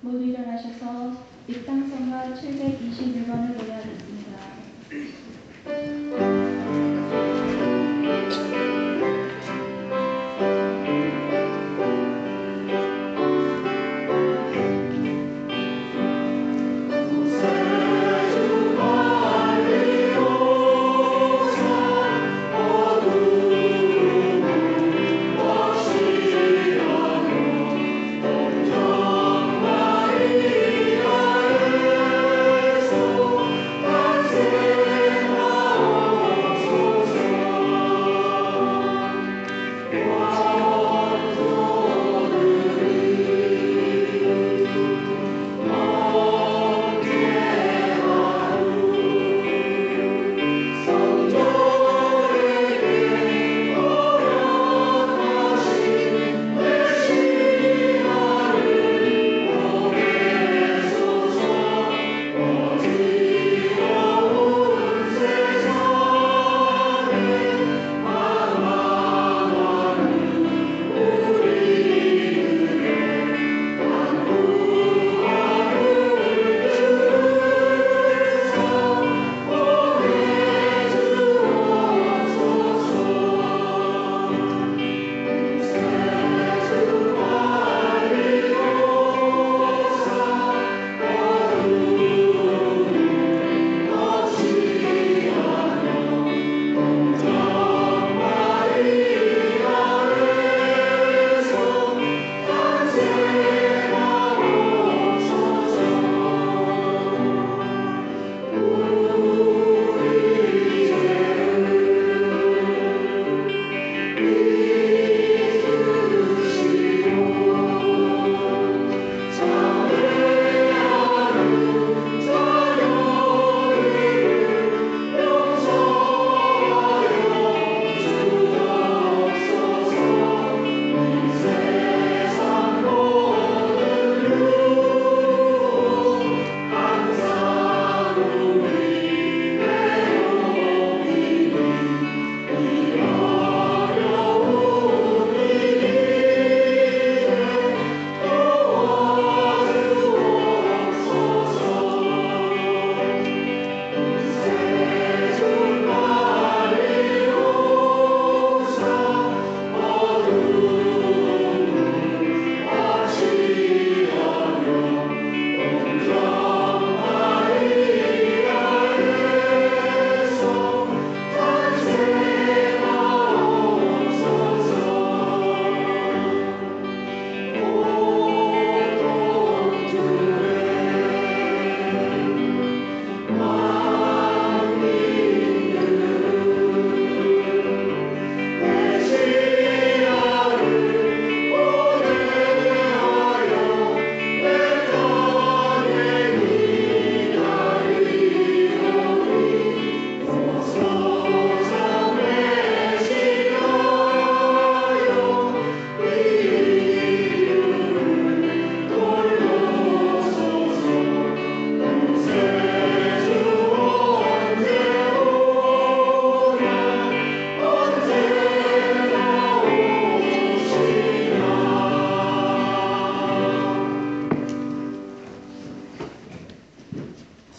모두 일어나셔서 입당성가 721번을 노래하겠습니다.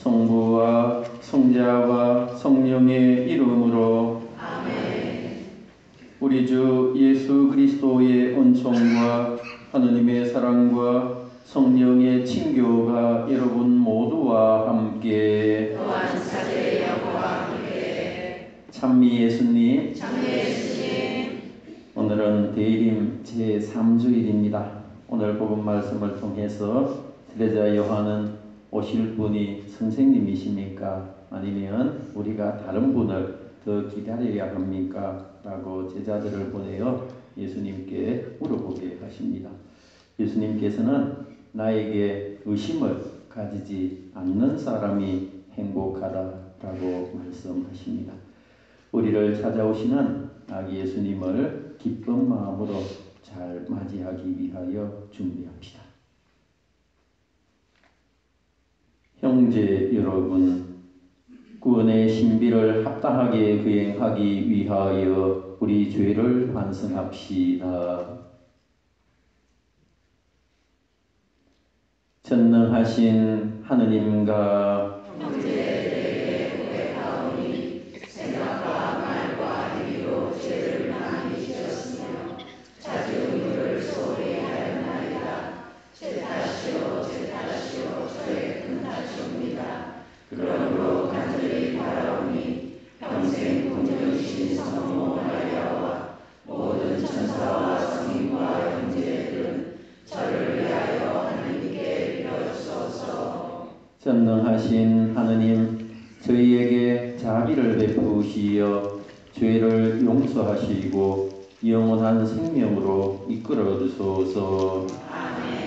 성부와 성자와 성령의 이름으로 아멘. 우리 주 예수 그리스도의 은총과 하느님의 사랑과 성령의 친교가 여러분 모두와 함께 또한 사제의 영과 함께 찬미 예수님 오늘은 대림 제3주일입니다. 오늘 복음 말씀을 통해서 테레자 요한은 오실 분이 선생님이십니까? 아니면 우리가 다른 분을 더 기다려야 합니까? 라고 제자들을 보내어 예수님께 물어보게 하십니다. 예수님께서는 나에게 의심을 가지지 않는 사람이 행복하다라고 말씀하십니다. 우리를 찾아오시는 아기 예수님을 기쁜 마음으로 잘 맞이하기 위하여 준비합시다. 형제 여러분, 구원의 신비를 합당하게 거행하기 위하여 우리 죄를 반성합시다. 전능하신 하느님과 형제에게 고백하오니 생각과 말과 행위로 죄를 많이 지었으며 자주 의무를 소홀히 하였나이다. 제 탓이요 저의 큰 탓이옵니다. 그러므로 간절히 바라오니 평생 공정이신 성모 마리아와 모든 천사와 성인과 형제들은 저를 위하여 하나님께 빌어주소서. 전능하신 하느님, 저희에게 자비를 베푸시어 죄를 용서하시고 영원한 생명으로 이끌어 주소서. 아멘.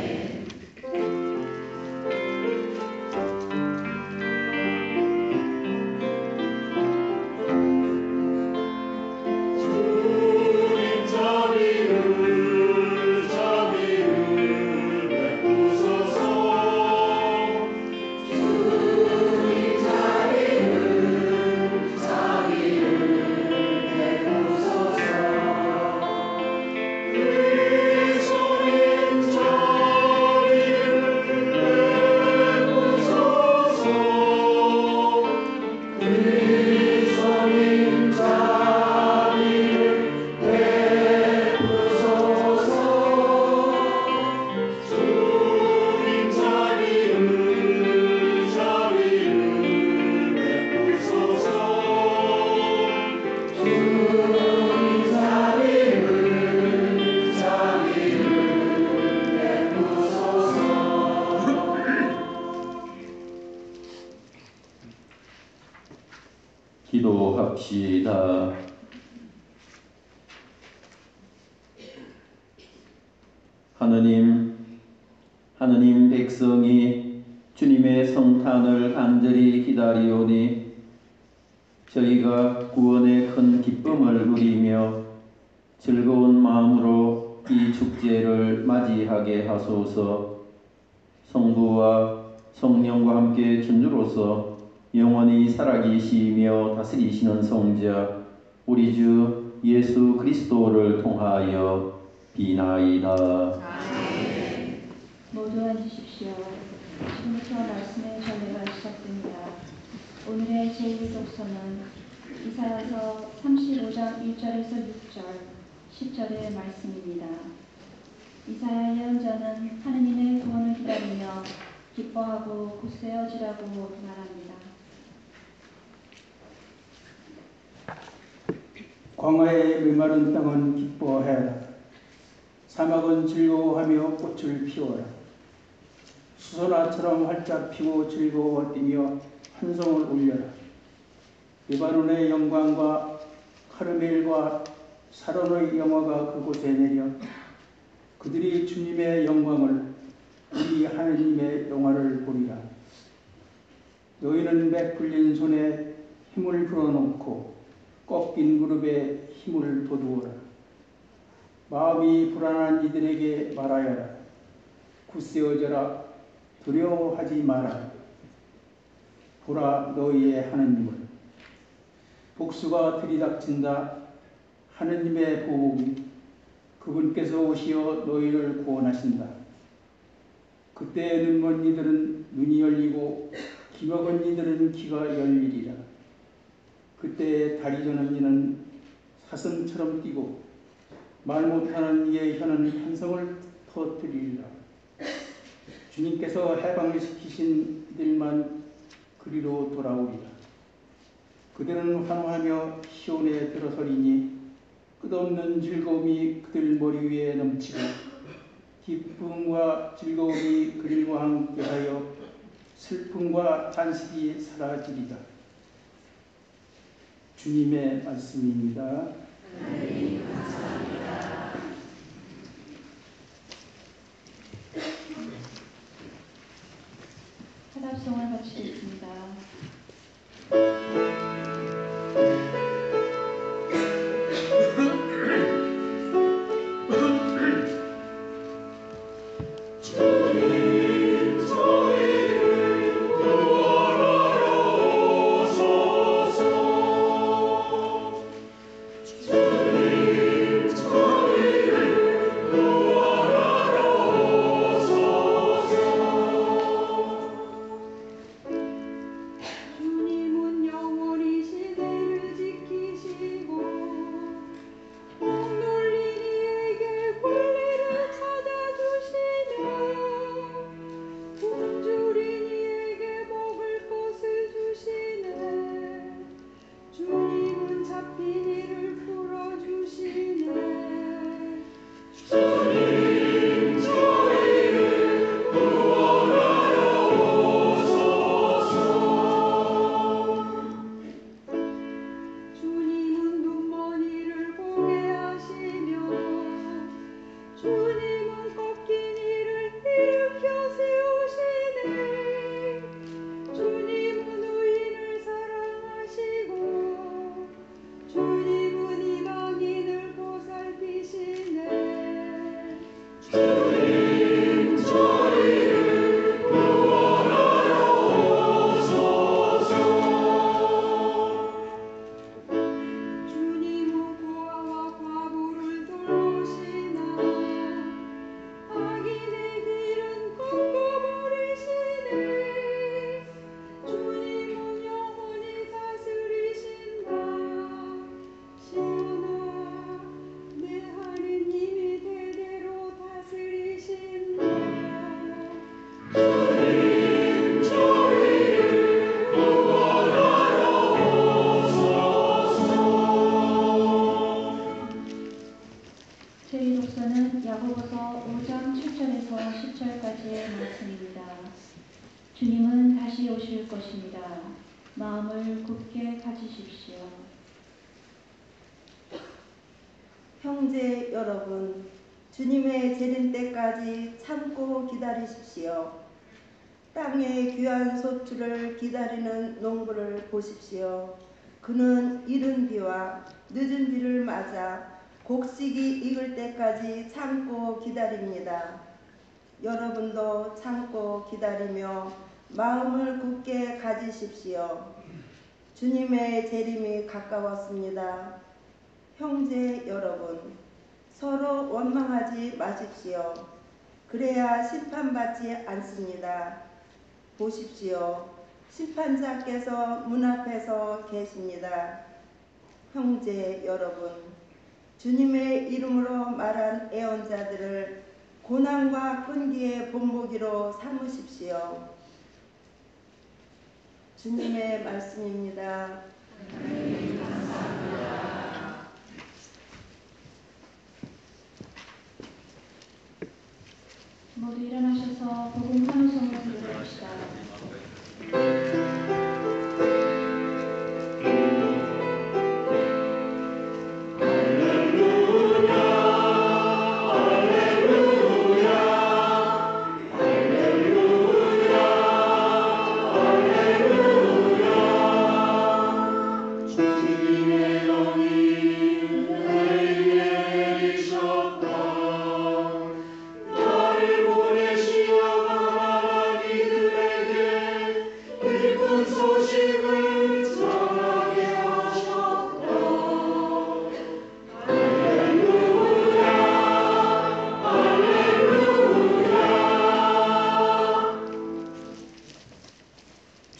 기도합시다. 하느님 백성이 주님의 성탄을 간절히 기다리오니 저희가 구원의 큰 기쁨을 누리며 즐거운 마음으로 이 축제를 맞이하게 하소서. 성부와 성령과 함께 천주로서 영원히 살아계시며 다스리시는 성자 우리 주 예수 그리스도를 통하여 비나이다. 아멘. 모두 앉으십시오. 지금부터 말씀의 전례가 시작됩니다. 오늘의 제1독서는 이사야서 35장 1절에서 6절, 10절의 말씀입니다. 이사야 예언자는 하느님의 구원을 기다리며 기뻐하고 굳세어지라고 말합니다. 광야의 메마른 땅은 기뻐하여라. 사막은 즐거워하며 꽃을 피워라. 수선화처럼 활짝 피고 즐거워 뛰며 한성을 울려라. 레바논의 영광과 카르멜과 사론의 영화가 그곳에 내려 그들이 주님의 영광을 우리 하느님의 영화를 보리라. 너희는 맥 풀린 손에 힘을 불어넣고 꺾인 무릎에 힘을 돋우어라. 마음이 불안한 이들에게 말하여라. 굳세어져라. 두려워하지 마라. 보라 너희의 하느님을. 복수가 들이닥친다. 하느님의 보복이 그분께서 오시어 너희를 구원하신다. 그때 눈먼 이들은 눈이 열리고 귀 먹은 이들은 귀가 열리리라. 그때 다리 저는 이는 사슴처럼 뛰고 말 못하는 이의 혀는 한성을 터뜨리리라. 주님께서 해방을 시키신 이들만 그리로 돌아오리라. 그들은 환호하며 시온에 들어서리니 끝없는 즐거움이 그들 머리 위에 넘치고 기쁨과 즐거움이 그들과 함께하여 슬픔과 탄식이 사라지리라. 주님의 말씀입니다. 하나님 감사합니다. 화답송을 바치겠습니다. 주님 있습니다. 주님은 다시 오실 것입니다. 마음을 굳게 가지십시오. 형제 여러분, 주님의 재림 때까지 참고 기다리십시오. 땅의 귀한 소출을 기다리는 농부를 보십시오. 그는 이른 비와 늦은 비를 맞아 곡식이 익을 때까지 참고 기다립니다. 여러분도 참고 기다리며 마음을 굳게 가지십시오. 주님의 재림이 가까웠습니다. 형제 여러분, 서로 원망하지 마십시오. 그래야 심판받지 않습니다. 보십시오. 심판자께서 문 앞에서 계십니다. 형제 여러분, 주님의 이름으로 말한 애언자들을 고난과 끈기의 본보기로 삼으십시오. 주님의 말씀입니다. 모두 일어나셔서 복음 환호성을 들려봅시다.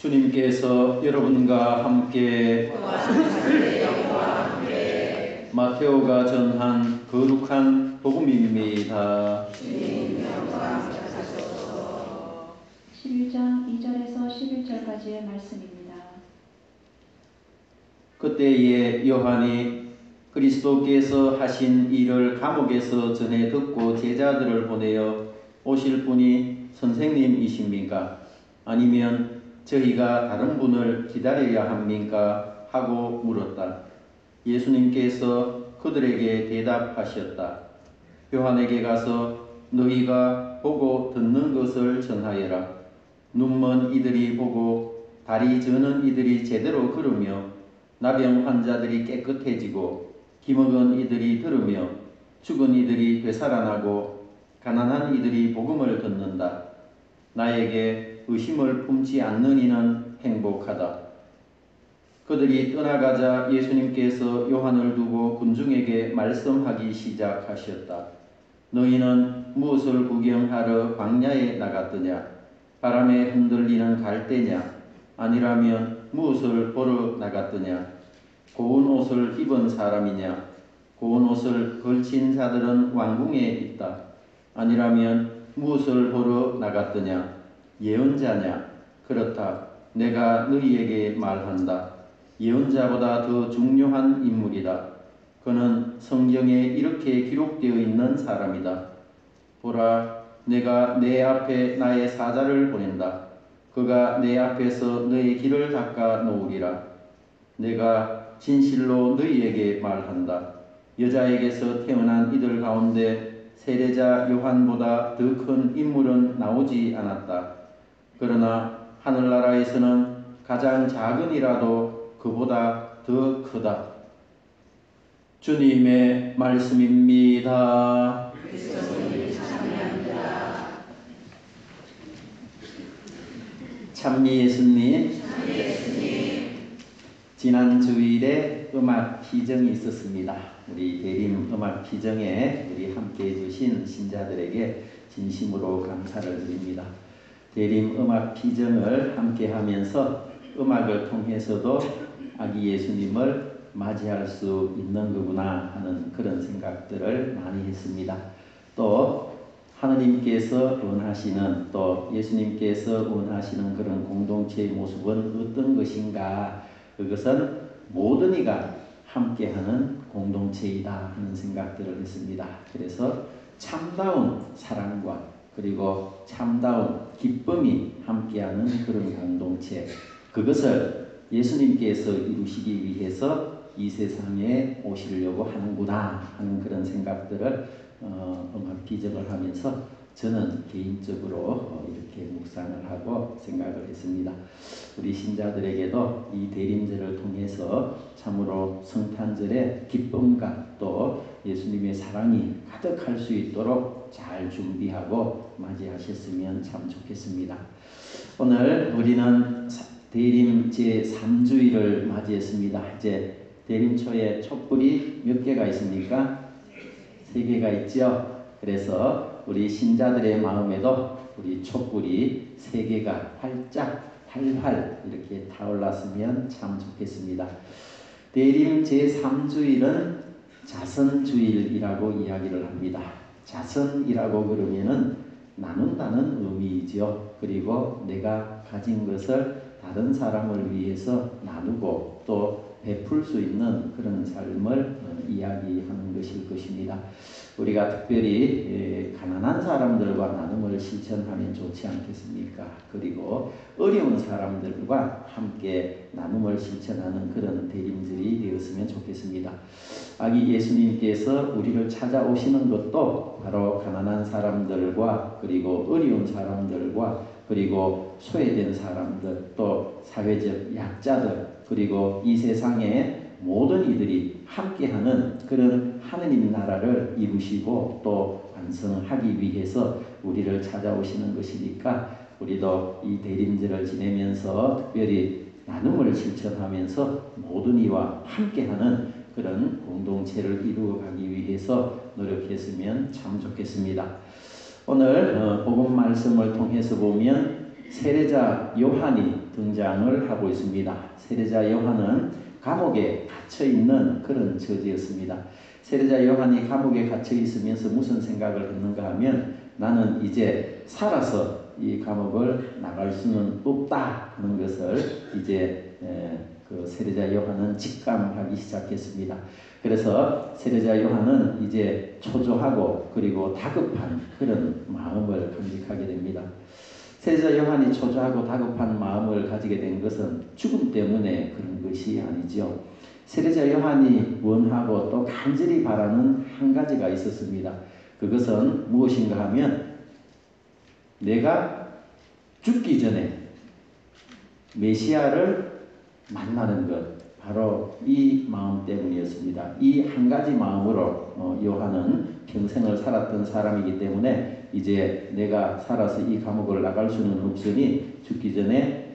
주님께서 여러분과 함께 마테오가 전한 거룩한 복음입니다. 11장 2절에서 11절까지의 말씀입니다. 그때에 요한이 그리스도께서 하신 일을 감옥에서 전해 듣고 제자들을 보내어 오실 분이 선생님이십니까? 아니면 저희가 다른 분을 기다려야 합니까? 하고 물었다. 예수님께서 그들에게 대답하셨다. 요한에게 가서 너희가 보고 듣는 것을 전하여라. 눈먼 이들이 보고 다리 저는 이들이 제대로 걸으며 나병 환자들이 깨끗해지고 기먹은 이들이 들으며 죽은 이들이 되살아나고 가난한 이들이 복음을 듣는다. 나에게 의심을 품지 않는 이는 행복하다. 그들이 떠나가자 예수님께서 요한을 두고 군중에게 말씀하기 시작하셨다. 너희는 무엇을 구경하러 광야에 나갔더냐? 바람에 흔들리는 갈대냐? 아니라면 무엇을 보러 나갔더냐? 고운 옷을 입은 사람이냐? 고운 옷을 걸친 자들은 왕궁에 있다. 아니라면 무엇을 보러 나갔더냐? 예언자냐? 그렇다. 내가 너희에게 말한다. 예언자보다 더 중요한 인물이다. 그는 성경에 이렇게 기록되어 있는 사람이다. 보라, 내가 내 앞에 나의 사자를 보낸다. 그가 내 앞에서 너의 길을 닦아 놓으리라. 내가 진실로 너희에게 말한다. 여자에게서 태어난 이들 가운데 세례자 요한보다 더 큰 인물은 나오지 않았다. 그러나 하늘나라에서는 가장 작은 이라도 그보다 더 크다. 주님의 말씀입니다. 찬미 예수님, 지난 주일에 음악 피정이 있었습니다. 우리 대림 음악 피정에 우리 함께 해주신 신자들에게 진심으로 감사를 드립니다. 대림 음악 피정을 함께 하면서 음악을 통해서도 아기 예수님을 맞이할 수 있는 거구나 하는 그런 생각들을 많이 했습니다. 또 하느님께서 원하시는 또 예수님께서 원하시는 그런 공동체의 모습은 어떤 것인가? 그것은 모든 이가 함께하는 공동체이다 하는 생각들을 했습니다. 그래서 참다운 사랑과 그리고 참다운 기쁨이 함께하는 그런 공동체, 그것을 예수님께서 이루시기 위해서 이 세상에 오시려고 하는구나 하는 그런 생각들을 음악 기적을 하면서 저는 개인적으로 이렇게 묵상을 하고 생각을 했습니다. 우리 신자들에게도 이 대림절을 통해서 참으로 성탄절의 기쁨과 또 예수님의 사랑이 가득할 수 있도록 잘 준비하고 맞이하셨으면 참 좋겠습니다. 오늘 우리는 대림 제3주일을 맞이했습니다. 이제 대림초에 촛불이 몇 개가 있습니까? 3개가 있죠. 그래서 우리 신자들의 마음에도 우리 촛불이 3개가 활활 이렇게 타올랐으면 참 좋겠습니다. 대림 제3주일은 자선주일이라고 이야기를 합니다. 자선이라고 그러면은 나눈다는 의미이죠. 그리고 내가 가진 것을 다른 사람을 위해서 나누고 또 베풀 수 있는 그런 삶을 이야기하는 것일 것입니다. 우리가 특별히 가난한 사람들과 나눔을 실천하면 좋지 않겠습니까? 그리고 어려운 사람들과 함께 나눔을 실천하는 그런 대림절이 되었으면 좋겠습니다. 아기 예수님께서 우리를 찾아오시는 것도 바로 가난한 사람들과 그리고 어려운 사람들과 그리고 소외된 사람들 또 사회적 약자들 그리고 이 세상의 모든 이들이 함께하는 그런 하느님 나라를 이루시고 또 완성하기 위해서 우리를 찾아오시는 것이니까 우리도 이 대림절을 지내면서 특별히 나눔을 실천하면서 모든 이와 함께하는 그런 공동체를 이루어가기 위해서 노력했으면 참 좋겠습니다. 오늘 복음 말씀을 통해서 보면 세례자 요한이 등장을 하고 있습니다. 세례자 요한은 감옥에 갇혀있는 그런 처지였습니다. 세례자 요한이 감옥에 갇혀 있으면서 무슨 생각을 했는가 하면 나는 이제 살아서 이 감옥을 나갈 수는 없다 하는 것을 이제 그 세례자 요한은 직감하기 시작했습니다. 그래서 세례자 요한은 이제 초조하고 그리고 다급한 그런 마음을 간직하게 됩니다. 세례자 요한이 초조하고 다급한 마음을 가지게 된 것은 죽음 때문에 그런 것이 아니죠. 세례자 요한이 원하고 또 간절히 바라는 한 가지가 있었습니다. 그것은 무엇인가 하면 내가 죽기 전에 메시아를 만나는 것, 바로 이 마음 때문이었습니다. 이 한 가지 마음으로 요한은 평생을 살았던 사람이기 때문에 이제 내가 살아서 이 감옥을 나갈 수는 없으니 죽기 전에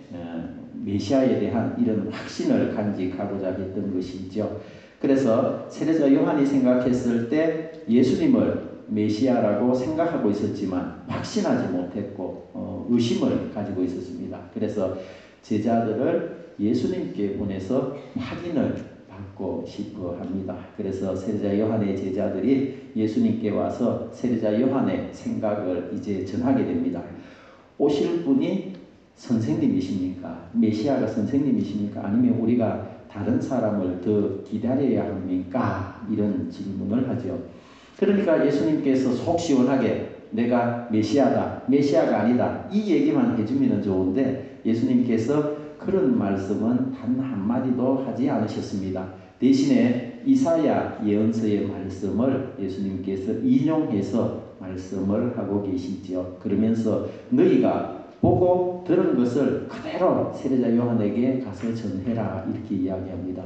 메시아에 대한 이런 확신을 간직하고자 했던 것이죠. 그래서 세례자 요한이 생각했을 때 예수님을 메시아라고 생각하고 있었지만 확신하지 못했고 의심을 가지고 있었습니다. 그래서 제자들을 예수님께 보내서 확인을 받고 싶어 합니다. 그래서 세례자 요한의 제자들이 예수님께 와서 세례자 요한의 생각을 이제 전하게 됩니다. 오실 분이 선생님이십니까? 메시아가 선생님이십니까? 아니면 우리가 다른 사람을 더 기다려야 합니까? 이런 질문을 하죠. 그러니까 예수님께서 속 시원하게 내가 메시아다, 메시아가 아니다 이 얘기만 해주면 좋은데 예수님께서 그런 말씀은 단 한마디도 하지 않으셨습니다. 대신에 이사야 예언서의 말씀을 예수님께서 인용해서 말씀을 하고 계시죠. 그러면서 너희가 보고 들은 것을 그대로 세례자 요한에게 가서 전해라 이렇게 이야기합니다.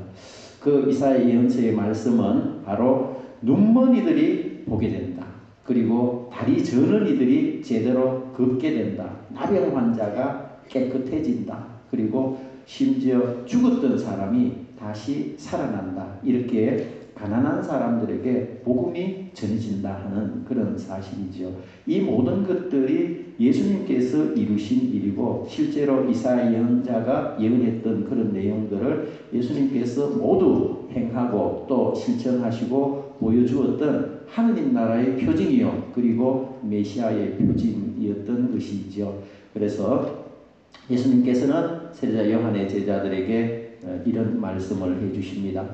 그 이사야 예언서의 말씀은 바로 눈먼 이들이 보게 된다. 그리고 다리 저는 이들이 제대로 걷게 된다. 나병 환자가 깨끗해진다. 그리고 심지어 죽었던 사람이 다시 살아난다. 이렇게 가난한 사람들에게 복음이 전해진다 하는 그런 사실이죠. 이 모든 것들이 예수님께서 이루신 일이고 실제로 이사야 예언자가 예언했던 그런 내용들을 예수님께서 모두 행하고 또 실천하시고 보여주었던 하느님 나라의 표징이요 그리고 메시아의 표징이었던 것이죠. 그래서 예수님께서는 세례자 요한의 제자들에게 이런 말씀을 해주십니다.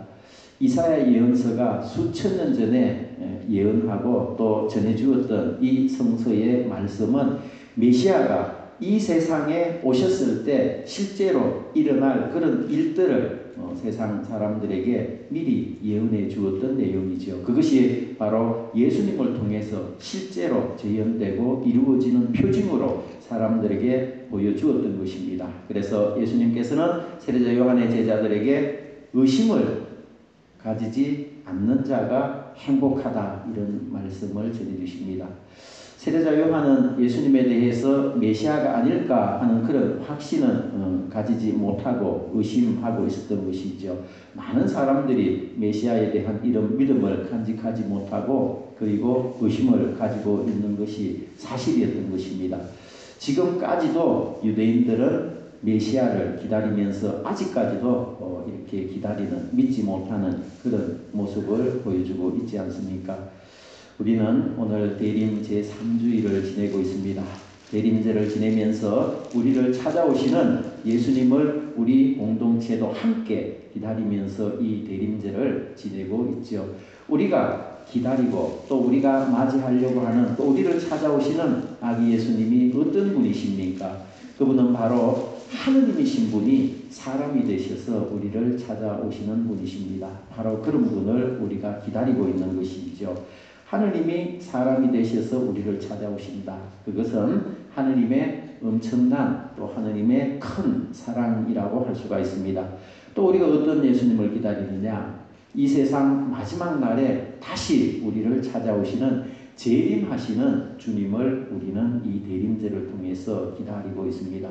이사야 예언서가 수천 년 전에 예언하고 또 전해주었던 이 성서의 말씀은 메시아가 이 세상에 오셨을 때 실제로 일어날 그런 일들을 세상 사람들에게 미리 예언해 주었던 내용이죠. 그것이 바로 예수님을 통해서 실제로 재현되고 이루어지는 표징으로 사람들에게 보여주었던 것입니다. 그래서 예수님께서는 세례자 요한의 제자들에게 의심을 가지지 않는 자가 행복하다 이런 말씀을 전해주십니다. 세례자 요한은 예수님에 대해서 메시아가 아닐까 하는 그런 확신은 가지지 못하고 의심하고 있었던 것이죠. 많은 사람들이 메시아에 대한 이런 믿음을 간직하지 못하고 그리고 의심을 가지고 있는 것이 사실이었던 것입니다. 지금까지도 유대인들은 메시아를 기다리면서 아직까지도 이렇게 기다리는 믿지 못하는 그런 모습을 보여주고 있지 않습니까? 우리는 오늘 대림 제3주일을 지내고 있습니다. 대림제를 지내면서 우리를 찾아오시는 예수님을 우리 공동체도 함께 기다리면서 이 대림제를 지내고 있죠. 우리가 기다리고 또 우리가 맞이하려고 하는 또 우리를 찾아오시는 아기 예수님이 어떤 분이십니까? 그분은 바로 하느님이신 분이 사람이 되셔서 우리를 찾아오시는 분이십니다. 바로 그런 분을 우리가 기다리고 있는 것이죠. 하느님이 사람이 되셔서 우리를 찾아오신다. 그것은 하느님의 엄청난 또 하느님의 큰 사랑이라고 할 수가 있습니다. 또 우리가 어떤 예수님을 기다리느냐? 이 세상 마지막 날에 다시 우리를 찾아오시는 재림하시는 주님을 우리는 이 대림제를 통해서 기다리고 있습니다.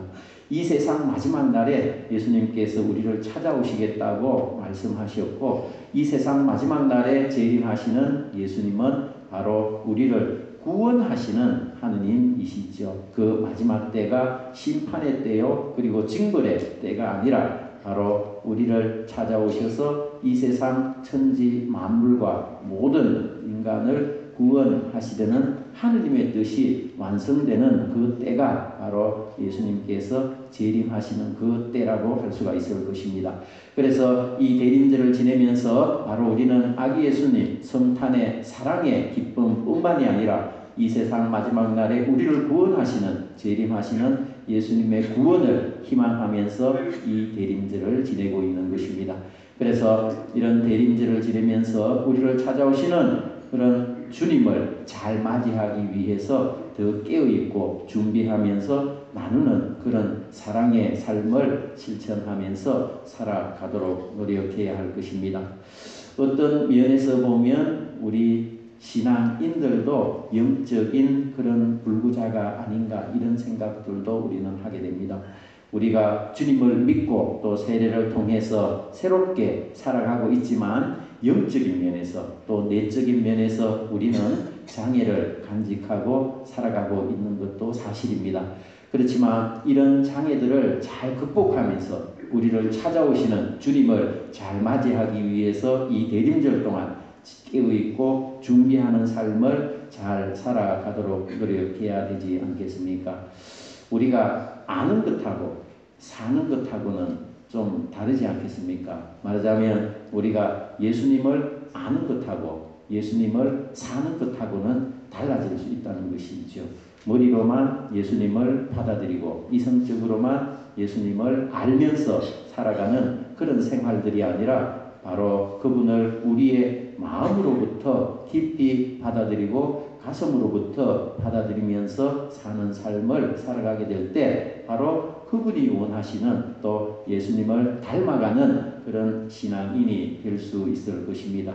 이 세상 마지막 날에 예수님께서 우리를 찾아오시겠다고 말씀하셨고 이 세상 마지막 날에 재림하시는 예수님은 바로 우리를 구원하시는 하느님이시죠. 그 마지막 때가 심판의 때요 그리고 징벌의 때가 아니라 바로 우리를 찾아오셔서 이 세상 천지 만물과 모든 인간을 구원하시려는 하느님의 뜻이 완성되는 그 때가 바로 예수님께서 재림하시는 그 때라고 할 수가 있을 것입니다. 그래서 이 대림제를 지내면서 바로 우리는 아기 예수님 성탄의 사랑의 기쁨뿐만이 아니라 이 세상 마지막 날에 우리를 구원하시는 재림하시는 예수님의 구원을 희망하면서 이 대림제를 지내고 있는 것입니다. 그래서 이런 대림제를 지내면서 우리를 찾아오시는 그런 주님을 잘 맞이하기 위해서 더 깨어있고 준비하면서 나누는 그런 사랑의 삶을 실천하면서 살아가도록 노력해야 할 것입니다. 어떤 면에서 보면 우리 신앙인들도 영적인 그런 불구자가 아닌가 이런 생각들도 우리는 하게 됩니다. 우리가 주님을 믿고 또 세례를 통해서 새롭게 살아가고 있지만 영적인 면에서 또 내적인 면에서 우리는 장애를 간직하고 살아가고 있는 것도 사실입니다. 그렇지만 이런 장애들을 잘 극복하면서 우리를 찾아오시는 주님을 잘 맞이하기 위해서 이 대림절 동안 깨어있고 준비하는 삶을 잘 살아가도록 노력해야 되지 않겠습니까? 우리가 아는 것하고 사는 것하고는 좀 다르지 않겠습니까? 말하자면 우리가 예수님을 아는 것하고 예수님을 사는 것하고는 달라질 수 있다는 것이죠. 머리로만 예수님을 받아들이고 이성적으로만 예수님을 알면서 살아가는 그런 생활들이 아니라 바로 그분을 우리의 마음으로부터 깊이 받아들이고 가슴으로부터 받아들이면서 사는 삶을 살아가게 될 때 바로 그분이 원하시는 또 예수님을 닮아가는 그런 신앙인이 될 수 있을 것입니다.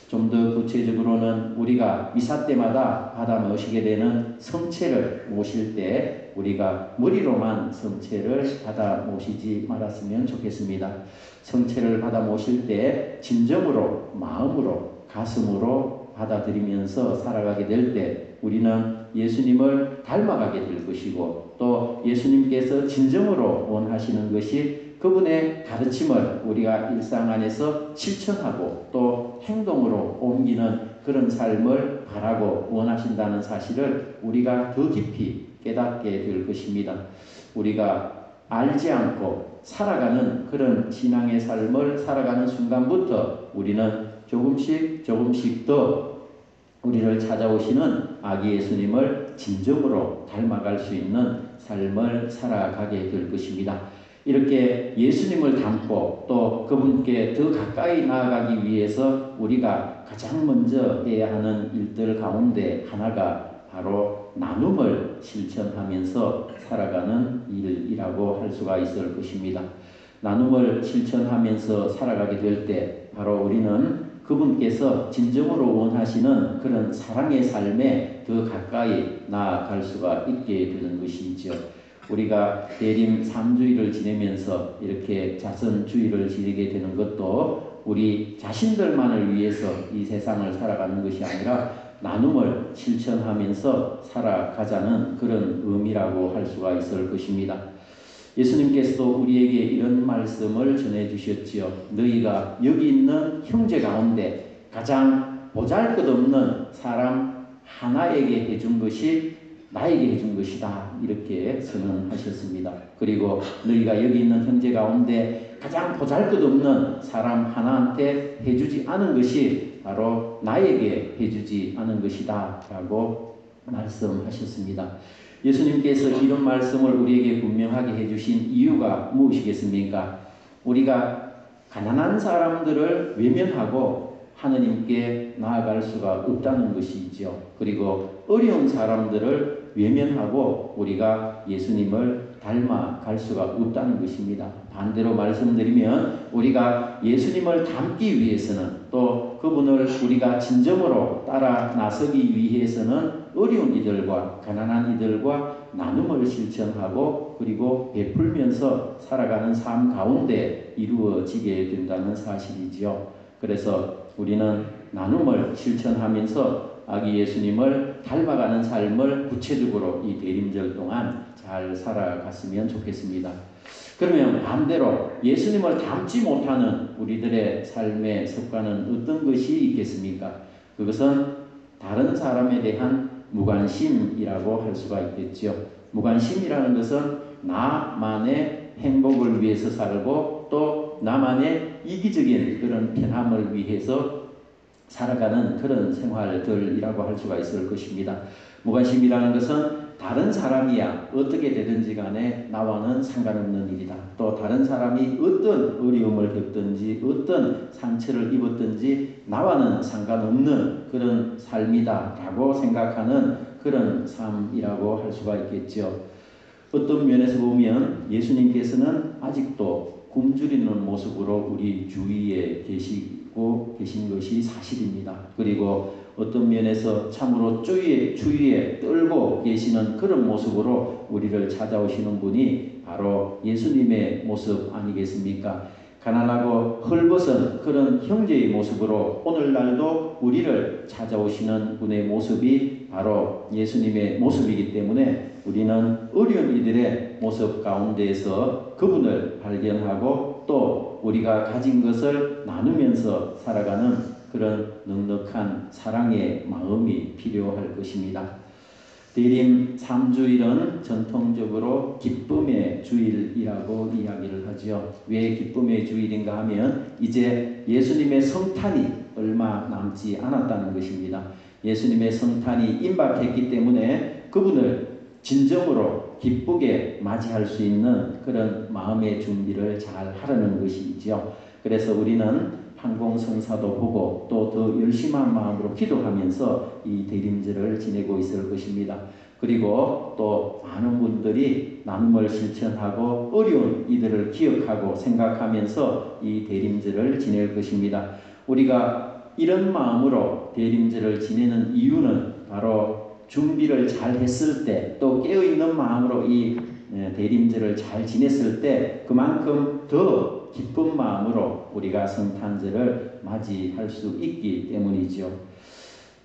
좀 더 구체적으로는 우리가 미사 때마다 받아 모시게 되는 성체를 모실 때 우리가 머리로만 성체를 받아 모시지 말았으면 좋겠습니다. 성체를 받아 모실 때 진정으로 마음으로 가슴으로 받아들이면서 살아가게 될 때 우리는 예수님을 닮아가게 될 것이고 또 예수님께서 진정으로 원하시는 것이 그분의 가르침을 우리가 일상 안에서 실천하고 또 행동으로 옮기는 그런 삶을 바라고 원하신다는 사실을 우리가 더 깊이 깨닫게 될 것입니다. 우리가 알지 않고 살아가는 그런 신앙의 삶을 살아가는 순간부터 우리는 조금씩 더 우리를 찾아오시는 아기 예수님을 진정으로 닮아갈 수 있는 삶을 살아가게 될 것입니다. 이렇게 예수님을 닮고 또 그분께 더 가까이 나아가기 위해서 우리가 가장 먼저 해야 하는 일들 가운데 하나가 바로 나눔을 실천하면서 살아가는 일이라고 할 수가 있을 것입니다. 나눔을 실천하면서 살아가게 될 때 바로 우리는 그분께서 진정으로 원하시는 그런 사랑의 삶에 더 가까이 나아갈 수가 있게 되는 것이죠. 우리가 대림 3주일을 지내면서 이렇게 자선주의를 지내게 되는 것도 우리 자신들만을 위해서 이 세상을 살아가는 것이 아니라 나눔을 실천하면서 살아가자는 그런 의미라고 할 수가 있을 것입니다. 예수님께서도 우리에게 이런 말씀을 전해주셨지요. 너희가 여기 있는 형제 가운데 가장 보잘것없는 사람 하나에게 해준 것이 나에게 해준 것이다. 이렇게 선언하셨습니다. 그리고 너희가 여기 있는 형제 가운데 가장 보잘것없는 사람 하나한테 해주지 않은 것이 바로 나에게 해주지 않은 것이다. 라고 말씀하셨습니다. 예수님께서 이런 말씀을 우리에게 분명하게 해주신 이유가 무엇이겠습니까? 우리가 가난한 사람들을 외면하고 하느님께 나아갈 수가 없다는 것이죠. 그리고 어려운 사람들을 외면하고 우리가 예수님을 닮아갈 수가 없다는 것입니다. 반대로 말씀드리면 우리가 예수님을 닮기 위해서는 또 그분을 우리가 진정으로 따라 나서기 위해서는 어려운 이들과 가난한 이들과 나눔을 실천하고 그리고 베풀면서 살아가는 삶 가운데 이루어지게 된다는 사실이지요. 그래서 우리는 나눔을 실천하면서 아기 예수님을 닮아가는 삶을 구체적으로 이 대림절 동안 잘 살아갔으면 좋겠습니다. 그러면 반대로 예수님을 닮지 못하는 우리들의 삶의 습관은 어떤 것이 있겠습니까? 그것은 다른 사람에 대한 무관심이라고 할 수가 있겠죠. 무관심이라는 것은 나만의 행복을 위해서 살고 또 나만의 이기적인 그런 편함을 위해서 살아가는 그런 생활들이라고 할 수가 있을 것입니다. 무관심이라는 것은 다른 사람이야 어떻게 되든지 간에 나와는 상관없는 일이다. 또 다른 사람이 어떤 어려움을 겪든지 어떤 상처를 입었든지 나와는 상관없는 그런 삶이다 라고 생각하는 그런 삶이라고 할 수가 있겠죠. 어떤 면에서 보면 예수님께서는 아직도 굶주리는 모습으로 우리 주위에 계신 것이 사실입니다. 그리고 어떤 면에서 참으로 주위에 떨고 계시는 그런 모습으로 우리를 찾아오시는 분이 바로 예수님의 모습 아니겠습니까? 가난하고 헐벗은 그런 형제의 모습으로 오늘날도 우리를 찾아오시는 분의 모습이 바로 예수님의 모습이기 때문에 우리는 어려운 이들의 모습 가운데에서 그분을 발견하고 또 우리가 가진 것을 나누면서 살아가는 그런 넉넉한 사랑의 마음이 필요할 것입니다. 대림 3주일은 전통적으로 기쁨의 주일이라고 이야기를 하죠. 왜 기쁨의 주일인가 하면 이제 예수님의 성탄이 얼마 남지 않았다는 것입니다. 예수님의 성탄이 임박했기 때문에 그분을 진정으로 기쁘게 맞이할 수 있는 그런 마음의 준비를 잘 하려는 것이죠. 그래서 우리는 항공성사도 보고 또 더 열심한 마음으로 기도하면서 이 대림절을 지내고 있을 것입니다. 그리고 또 많은 분들이 나눔을 실천하고 어려운 이들을 기억하고 생각하면서 이 대림절을 지낼 것입니다. 우리가 이런 마음으로 대림절을 지내는 이유는 바로 준비를 잘 했을 때 또 깨어있는 마음으로 이 대림절을 잘 지냈을 때 그만큼 더 기쁜 마음으로 우리가 성탄절을 맞이할 수 있기 때문이죠.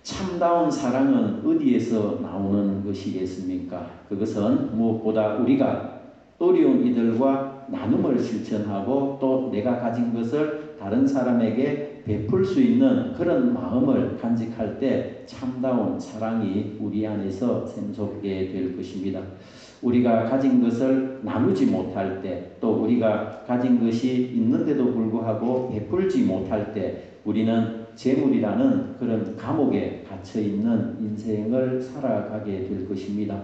참다운 사랑은 어디에서 나오는 것이겠습니까? 그것은 무엇보다 우리가 어려운 이들과 나눔을 실천하고 또 내가 가진 것을 다른 사람에게 베풀 수 있는 그런 마음을 간직할 때 참다운 사랑이 우리 안에서 샘솟게 될 것입니다. 우리가 가진 것을 나누지 못할 때, 또 우리가 가진 것이 있는데도 불구하고 베풀지 못할 때 우리는 재물이라는 그런 감옥에 갇혀 있는 인생을 살아가게 될 것입니다.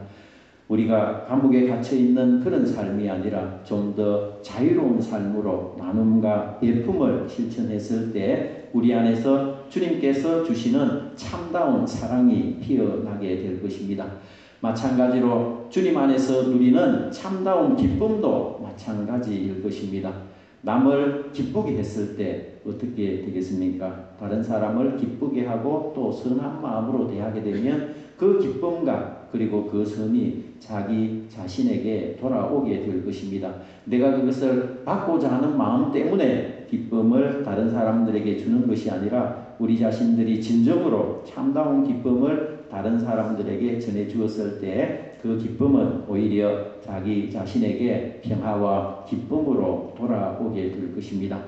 우리가 감옥에 갇혀 있는 그런 삶이 아니라 좀 더 자유로운 삶으로 나눔과 베품을 실천했을 때 우리 안에서 주님께서 주시는 참다운 사랑이 피어나게 될 것입니다. 마찬가지로 주님 안에서 누리는 참다운 기쁨도 마찬가지일 것입니다. 남을 기쁘게 했을 때 어떻게 되겠습니까? 다른 사람을 기쁘게 하고 또 선한 마음으로 대하게 되면 그 기쁨과 그리고 그 선이 자기 자신에게 돌아오게 될 것입니다. 내가 그것을 받고자 하는 마음 때문에 기쁨을 다른 사람들에게 주는 것이 아니라 우리 자신들이 진정으로 참다운 기쁨을 다른 사람들에게 전해 주었을 때 그 기쁨은 오히려 자기 자신에게 평화와 기쁨으로 돌아오게 될 것입니다.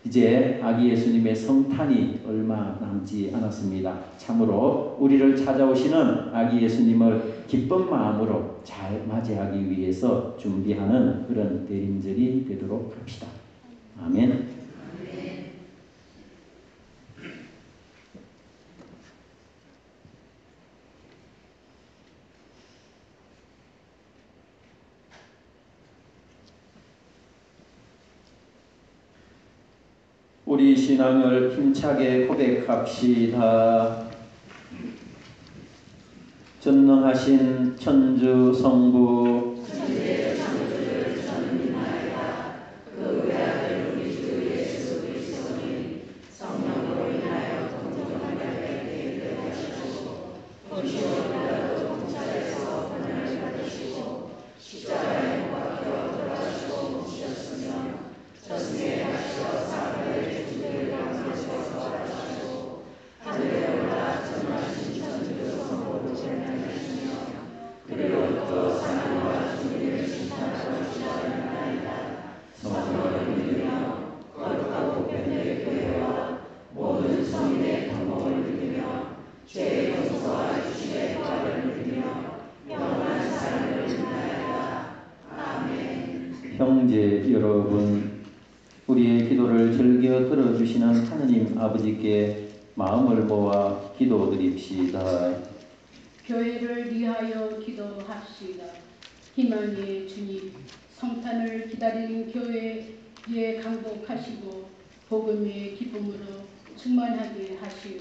이제 아기 예수님의 성탄이 얼마 남지 않았습니다. 참으로 우리를 찾아오시는 아기 예수님을 기쁜 마음으로 잘 맞이하기 위해서 준비하는 그런 대림절이 되도록 합시다. 아멘. 우리 신앙을 힘차게 고백합시다. 전능하신 천주 성부 그 외아들 우리 주 예수 그리스도는 성령으로 인하여 동정하게 되게 하시고 본시오 빌라도 통찰에서 고난을 받으시고 십자가에 못 박혀 돌아가시고 묻히셨으며 저승에 가시어 사흘에 죽음을 당하셔서 하시고 하늘에 올라 전하신 천주 성부를 찬양하시며 그리고 또 사망과 죽음을 심판하러 시작하나이다. 성령을 믿으며 거룩하고 변의 교회와 모든 성인의 공복을 믿으며 죄의 용서와 주님의 부활을 믿으며 영원한 사랑을 믿나이다. 아멘. 형제 여러분, 우리의 기도를 즐겨 들어주시는 하느님 아버지께 마음을 모아 기도드립시다. 교회를 위하여 기도합시다. 희망의 주님, 성탄을 기다리는 교회에 강복하시고 복음의 기쁨으로 충만하게 하시오.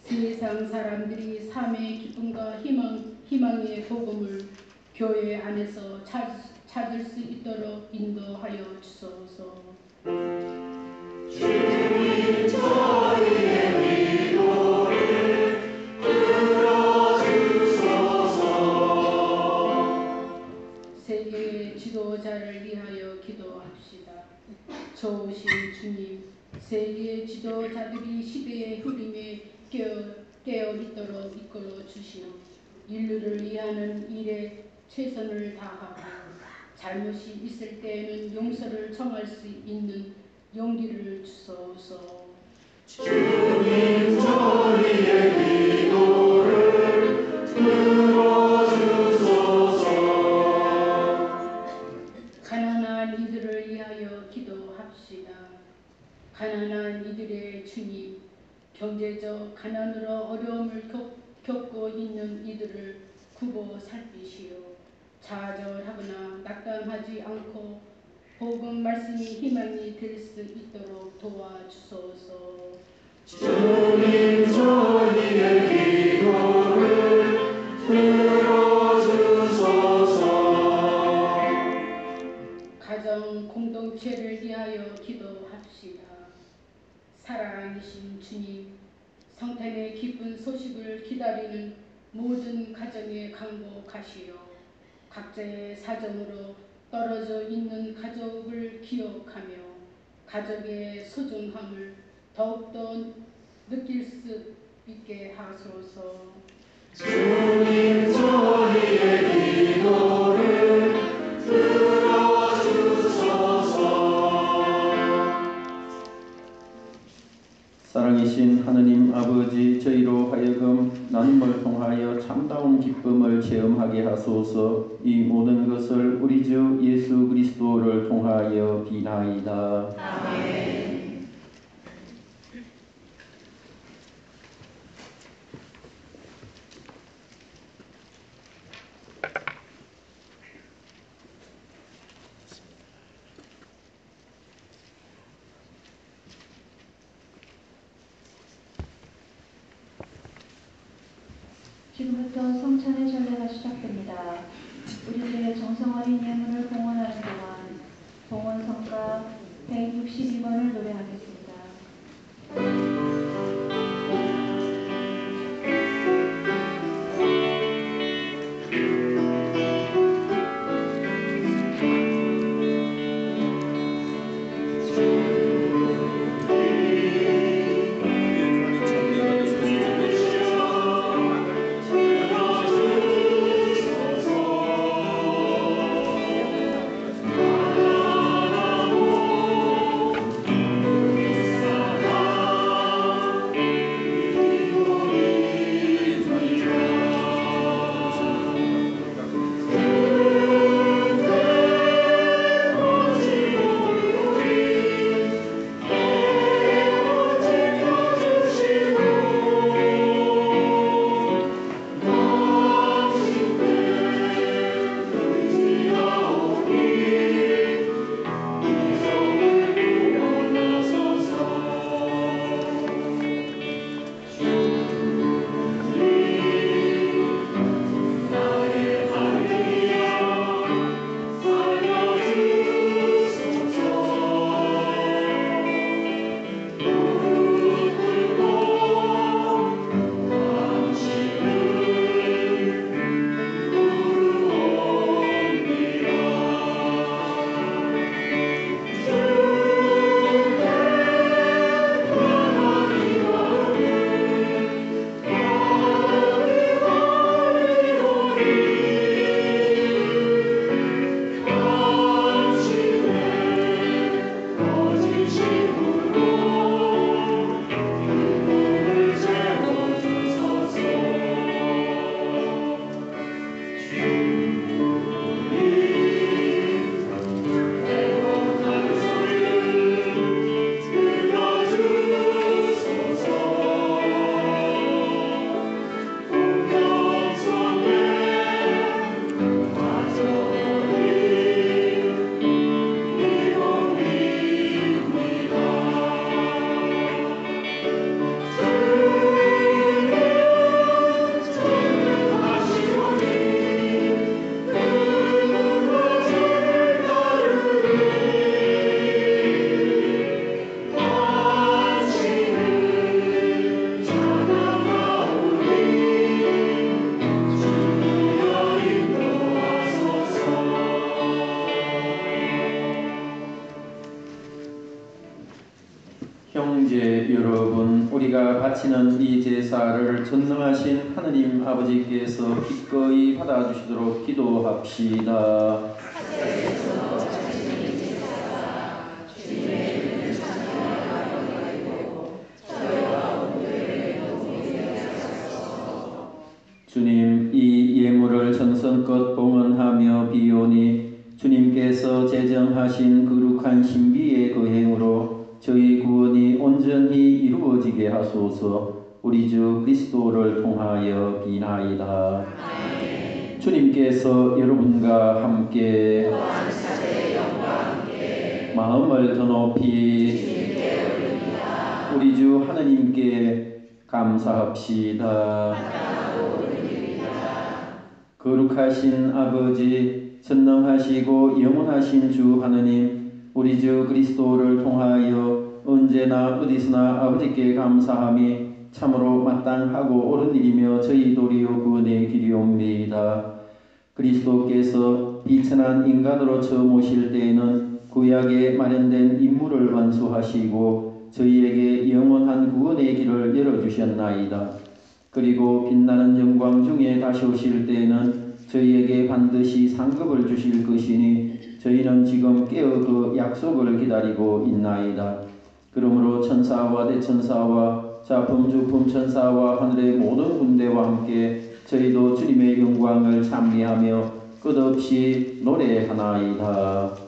세상 사람들이 삶의 기쁨과 희망의 복음을 교회 안에서 찾을 수 있도록 인도하여 주소서. 주님 저희의 기도를 들어주소서. 세계의 지도자를 위하여 기도합시다. 좋으신 주님, 세계의 지도자들이 시대의 흐름에 깨어 있도록 이끌어 주시오. 인류를 위하는 일에 최선을 다하고 잘못이 있을 때에는 용서를 청할 수 있는 용기를 주소서. 주님 저희의 기도를 들어주소서. 가난한 이들을 위하여 기도합시다. 가난한 이들의 주님, 경제적 가난으로 어려움을 겪고 있는 이들을 굽어 살피시오. 좌절하거나 낙담하지 않고 복음 말씀이 희망이 될 수 있도록 도와주소서. 주님 저희의 기도를 들어주소서. 가정 공동체를 위하여 기도합시다. 사랑하신 주님, 성탄의 기쁜 소식을 기다리는 모든 가정에 강복하시오. 각자의 사정으로 떨어져 있는 가족을 기억하며 가족의 소중함을 더욱더 느낄 수 있게 하소서. 주님 저희의 기도를 들어주소서. 사랑이신 하느님 아버지, 저희로 하여금 나눔을 통하여 참다운 기쁨을 체험하게 하소서. 이 모든 것을 우리 주 예수 그리스도를 통하여 비나이다. 아멘. 지금부터 성찬의 전례가 시작됩니다. 우리들의 정성 어린 예물을 봉헌하는 동안 봉헌성가 162번을 노래하겠습니다. 형제 여러분, 우리가 바치는 이 제사를 전능하신 하느님 아버지께서 기꺼이 받아주시도록 기도합시다. 주님, 이 예물을 정성껏 봉헌하며 비오니 주님께서 제정하신 거룩한 신비의 거행으로 저희 구원이 온전히 이루어지게 하소서. 우리 주 그리스도를 통하여 비나이다. 아멘. 주님께서 여러분과 함께 마음을 더 높이 우리 주 하느님께 감사합시다. 거룩하신 아버지, 전능하시고 영원하신 주 하느님, 우리 주 그리스도를 통하여 언제나 어디서나 아버지께 감사함이 참으로 마땅하고 옳은 일이며 저희 도리요 구원의 길이옵니다. 그리스도께서 비천한 인간으로 처음 오실 때에는 구약에 마련된 임무를 완수하시고 저희에게 영원한 구원의 길을 열어주셨나이다. 그리고 빛나는 영광 중에 다시 오실 때에는 저희에게 반드시 상급을 주실 것이니 저희는 지금 깨어 그 약속을 기다리고 있나이다. 그러므로 천사와 대천사와 자품주품 천사와 하늘의 모든 군대와 함께 저희도 주님의 영광을 찬미하며 끝없이 노래하나이다.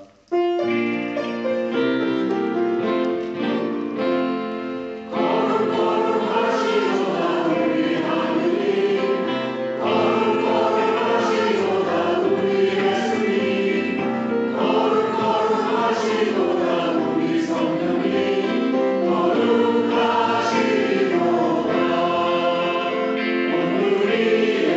우리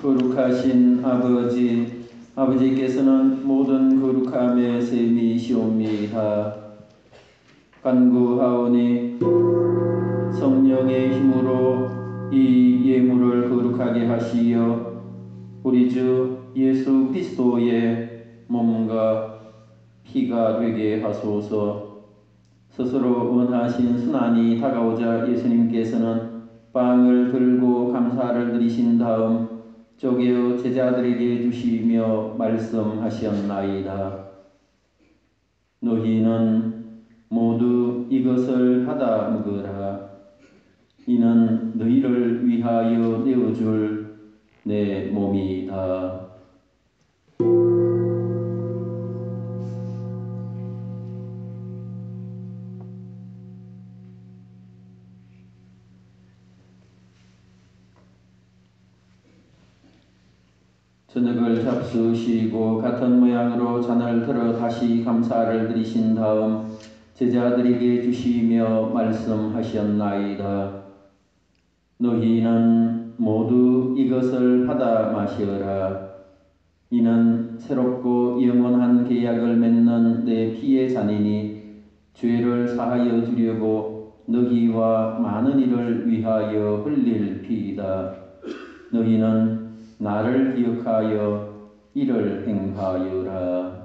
거룩하신 아버지, 아버지께서는 모든 거룩함의 셈이시옵니다. 간구하오니 성령의 힘으로 이 예물을 거룩하게 하시어 우리 주 예수 그리스도의 몸과 피가 되게 하소서. 스스로 원하신 순환이 다가오자 예수님께서는 빵을 들고 감사를 드리신 다음 쪼개어 제자들에게 주시며 말씀하셨나이다. 너희는 모두 이것을 받아 먹으라. 이는 너희를 위하여 내어줄 내 몸이다. 저녁을 잡수시고 같은 모양으로 잔을 들어 다시 감사를 드리신 다음 제자들에게 주시며 말씀하셨나이다. 너희는 모두 이것을 받아 마시어라. 이는 새롭고 영원한 계약을 맺는 내 피의 잔이니 죄를 사하여 주려고 너희와 많은 이를 위하여 흘릴 피이다. 너희는 나를 기억하여 이를 행하여라.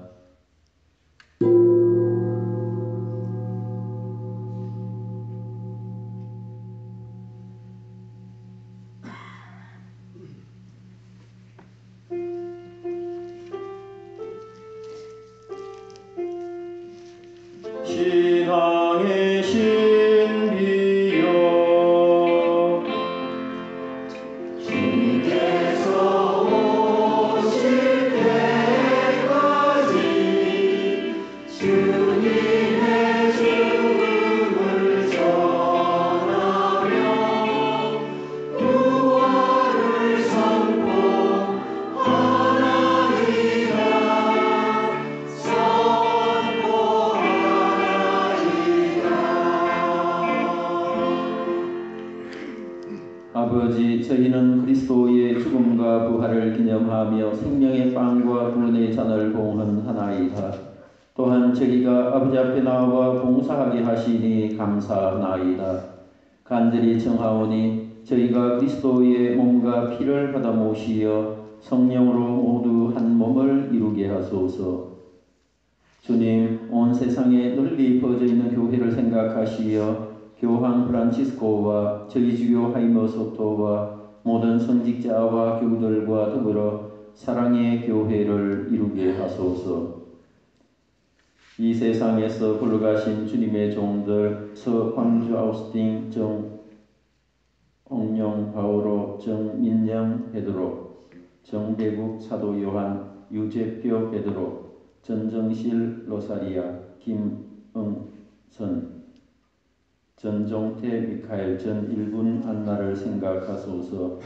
신앙의 신비여 주께서 오실 때까지 주님의 죽음을 전하며 부활을 선포하나이다. 아버지, 저희는 그리스도의 죽음과 부활을 기념하며 생명의 빵과 구원의 잔을 봉헌하나이다. 또한 저희가 아버지 앞에 나와 봉사하게 하시니 감사하나이다. 간절히 청하오니 저희가 그리스도의 몸과 피를 받아 모시어 성령으로 모두 한 몸을 이루게 하소서. 주님, 온 세상에 널리 퍼져 있는 교회를 생각하시어 교황 프란치스코와 저희 주교 하이머 소토와 모든 선직자와 교우들과 더불어 사랑의 교회를 이루게 하소서. 이 세상에서 불러가신 주님의 종들 서황주 아우스틴, 정옥룡 바오로, 정민영 베드로, 정대국 사도 요한, 유재표 베드로, 전정실 로사리아, 김응선, 전종태 미카엘, 전일군 안나를 생각하소서.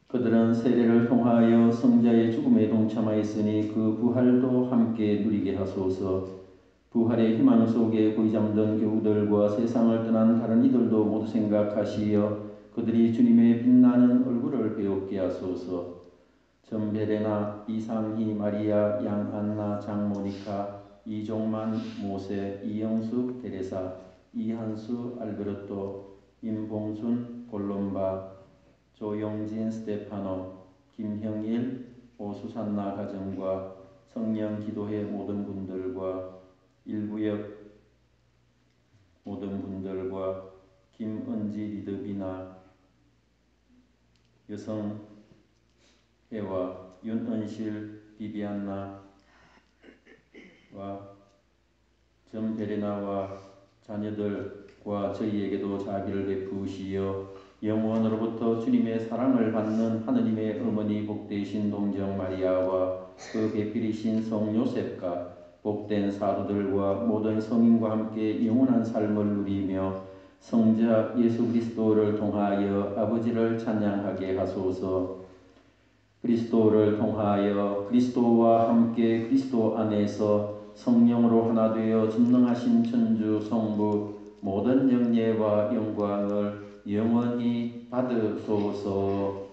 그들은 세례를 통하여 성자의 죽음에 동참하였으니 그 부활도 함께 누리게 하소서. 부활의 희망 속에 고이 잠든 교우들과 세상을 떠난 다른 이들도 모두 생각하시어 그들이 주님의 빛나는 얼굴을 배웁게 하소서. 전베레나, 이상희, 마리아, 양안나, 장모니카, 이종만, 모세, 이영숙, 데레사, 이한수, 알베르토, 임봉순, 골롬바, 조용진, 스테파노, 김형일, 오수산나 가정과 성령 기도회 모든 분들과 일구역 모든 분들과 김은지 리드비나 여성회와 윤은실 비비안나와 전베레나와 자녀들과 저희에게도 자비를 베푸시어 영원으로부터 주님의 사랑을 받는 하느님의 어머니 복되신 동정 마리아와 그 배필이신 성 요셉과 복된 사도들과 모든 성인과 함께 영원한 삶을 누리며 성자 예수 그리스도를 통하여 아버지를 찬양하게 하소서. 그리스도를 통하여 그리스도와 함께 그리스도 안에서 성령으로 하나 되어 전능하신 천주 성부 모든 영예와 영광을 영원히 받으소서.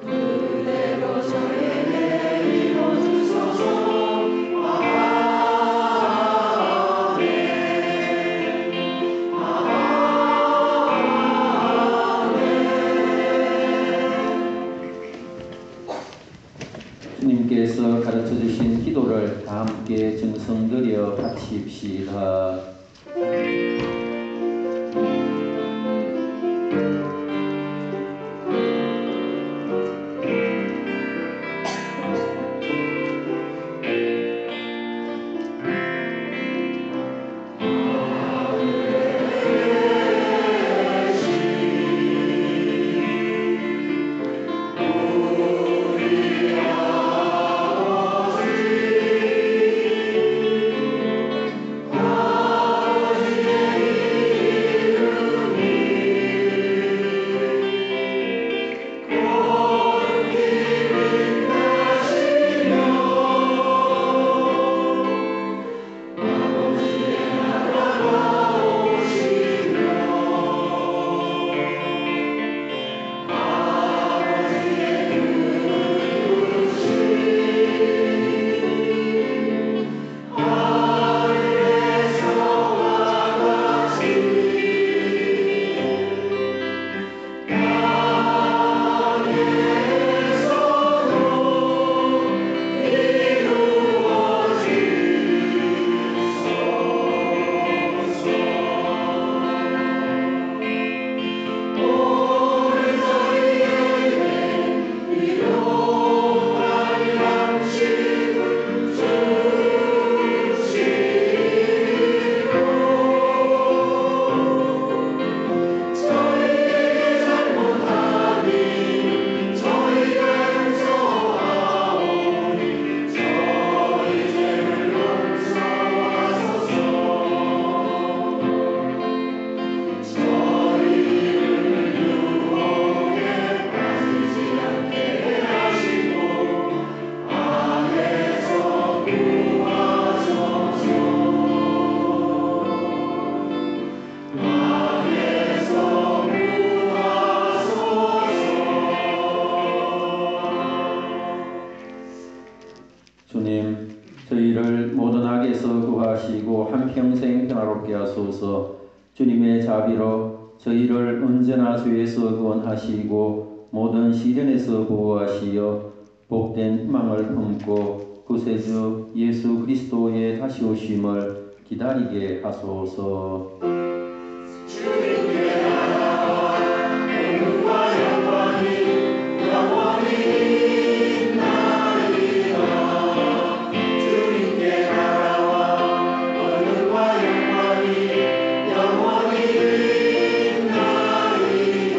그대로 저에게 이뤄주소서. 주님께서 가르쳐 주신 기도를 다 함께 정성들여 바칩시다. 주님, 저희를 모든 악에서 구하시고 한평생 평화롭게 하소서. 주님의 자비로 저희를 언제나 죄에서 구원하시고 모든 시련에서 보호하시어 복된 희망을 품고 구세주 예수 그리스도의 다시 오심을 기다리게 하소서. 주님께 나라와 권능과 영광이 영원히 있나이다. 주님께 나라와 권능과 영광이 영원히 있나이다.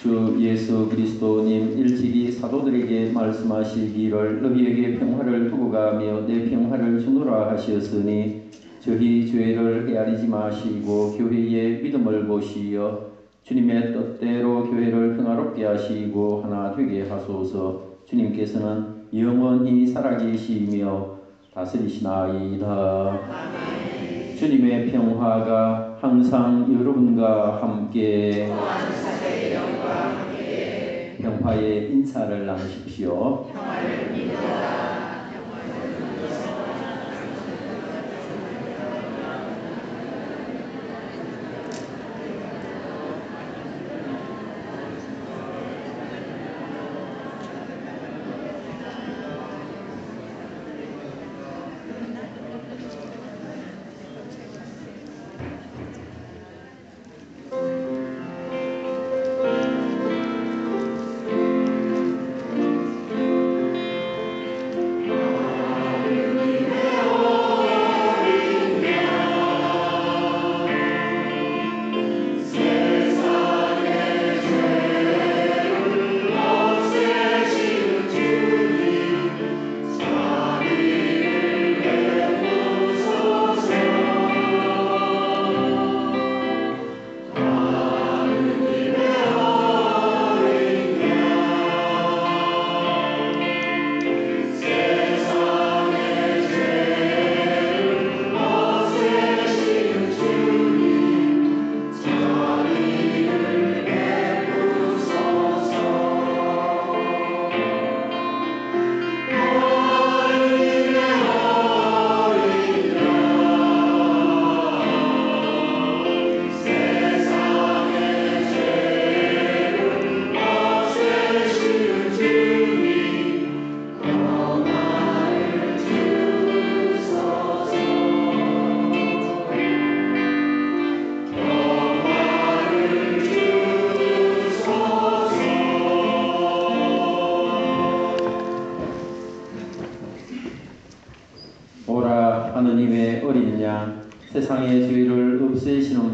주 예수 그리스도님 일찍이 사도들에게 말씀하시기를 너희에게 평화를 두고 가며 내 평화를 주노라 하셨으니 저희 죄를 헤아리지 마시고 교회의 믿음을 보시어 주님의 뜻대로 교회를 평화롭게 하시고 하나 되게 하소서. 주님께서는 영원히 살아계시며 다스리시나이다. 아멘. 주님의 평화가 항상 여러분과 함께 평화의 인사를 나누십시오. 평화를 믿어라.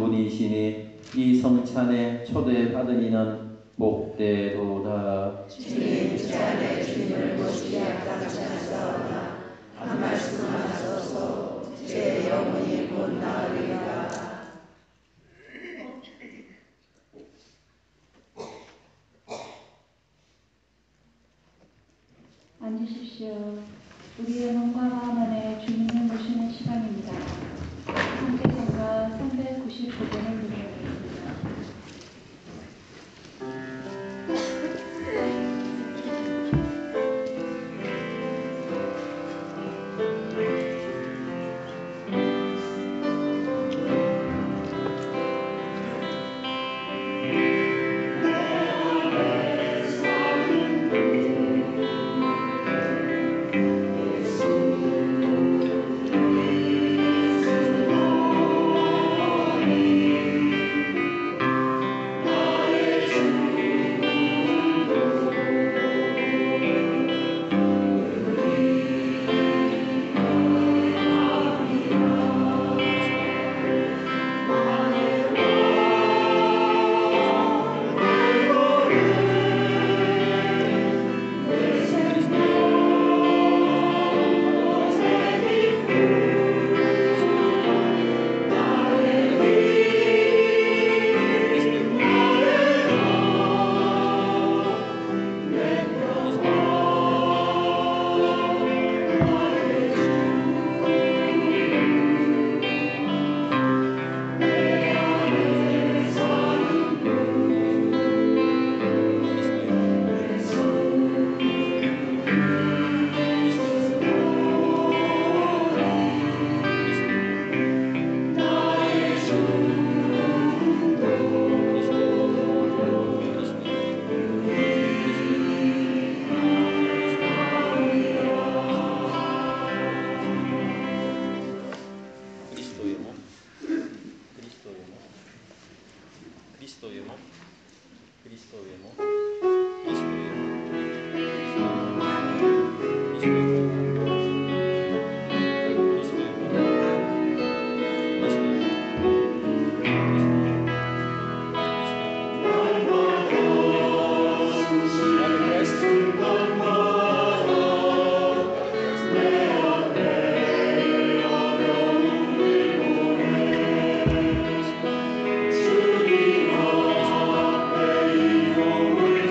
분이시니 이 성찬에 초대받은 이는 복되도다. 주님 주 안에 주님을 모시기 감사하사오나 한 말씀 하소서. 제 영혼이 곧 나으리라. 앉으십시오. 우리의 몸과 마음 안에 주님을 모시는 시간입니다. 함께 성가 399번을 누려보겠습니다. 주님 앞에 이 몸을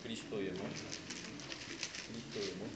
그리스도의 몸, 그리스도의 몸.